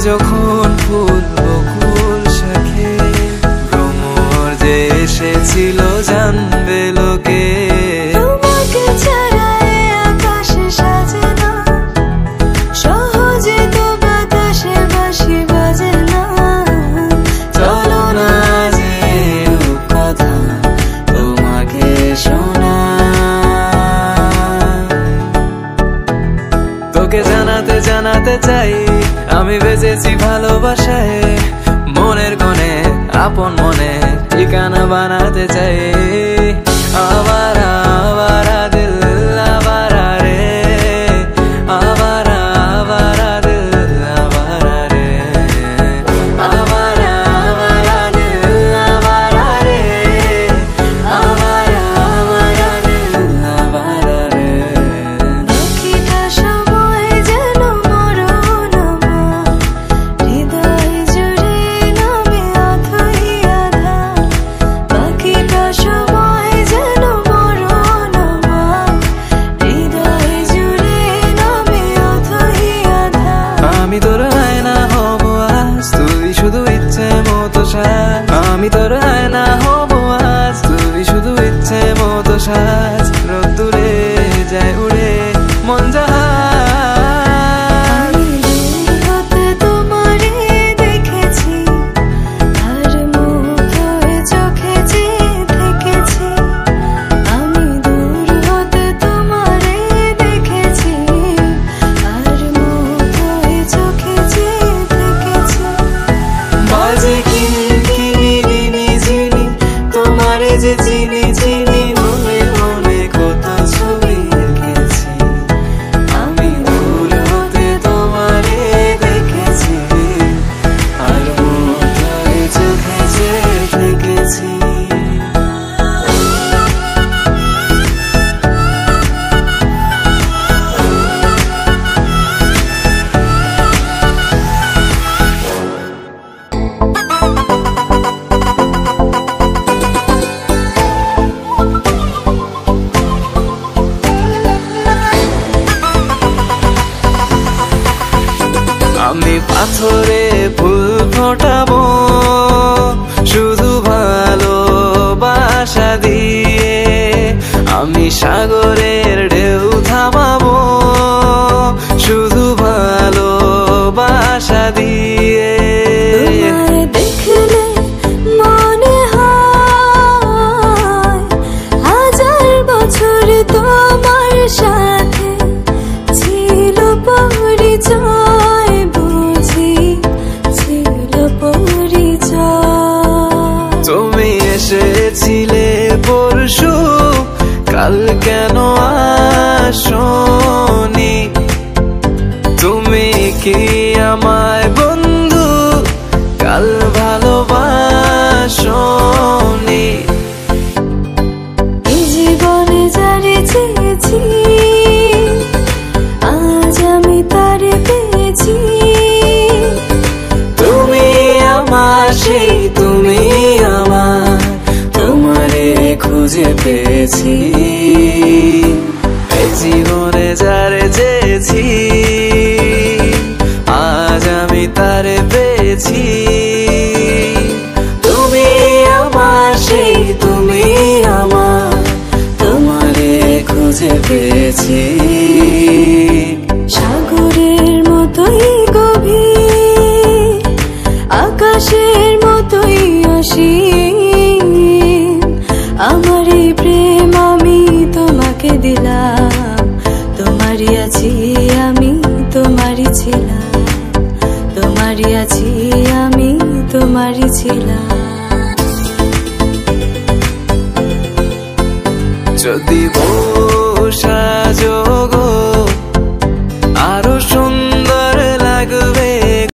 যখন ফুল বকুল শাখে ভ্রমর যে এসেছিল জানবে লোকে। তোমাকে ছাড়া আকাশে সাজে না, সহজে তো বাতাসে বাঁশি বাজে না। চলো না যে কথা তোমাকে শোনা, তোকে জানাতে জানাতে চাই আমি বেঁচেছি ভালোবাসায়। মনের কোণে আপন মনে ঠিকানা বানাতে চাই। আবারা আবারা দিল আবারা রে, আবারা আবারা দিল আবারা রে, আবারা আবারা দিল আবারা রে, আবারা আবারা দিল আবারা রে। বাকিটা সময় যেন মরণ আমার, হৃদয় জুড়ে নামে অথই আধার। বাকিটা সময় যেন মরণ আমার, হৃদয় জুড়ে নামে অথই আধার। আমি তোর আয়না হব আজ, তুই শুধু ইচ্ছে মতো সাজ। আমি তোর আয়না হব আজ, তুই শুধু ইচ্ছে মতো সাজ। রোদ্দুরে যায় উড়ে মন জাহাজ। আমি দূর হতে তোমারে দেখেছি, আর মুগ্ধ হয়ে চোখে চেয়ে থেকেছি। আমি দূর হতে তোমারে দেখেছি, আর মুগ্ধ হয়ে চোখে চেয়ে থেকেছি। বাজে কিনকিনি ঝিনি তোমারে যে চিনি চিনি, মনে মনে কত ছবি এঁকেছি। আমি দূর হতে তোমারে দেখেছি, আর মুগ্ধ হয়ে চোখে চেয়ে থেকেছি। আমি পাথরে ফুল ফোটাবো শুধু ভালোবাসা দিয়ে, আমি সাগরের ঢেউ থামাবো শুধু ভালোবাসা দিয়ে। তোমায় দেখলে মনে হয় হাজার বছর তোমার সাথে ছিল পরিচয়, বুঝি ছিল পরিচয়। তুমি এসেছিলে পরশু, কাল কেন আসোনি? তুমি কি আমায় বন্ধু কাল ভালোবাসোনি? এই জীবনে যারে চেয়েছি, আজ আমি তারে পেয়েছি। তুমি আমার সেই তুমি আমার, তোমারে খুঁজে পেয়েছি। এই জীবনে যারে চেয়েছি, আজ আমি তারে পেয়েছি। তুমি আমার সেই তুমি আমার, তোমারে খুঁজে পেয়েছি। সাগরের মতোই গভীর, আকাশের মতোই অসীম, আমার এই প্রেম আমি তোমাকে দিলাম। তোমারই আছি আমি, তোমারই ছিলাম। তোমারই আছি আমি, তোমারই ছিলাম। যদি বসা যোগ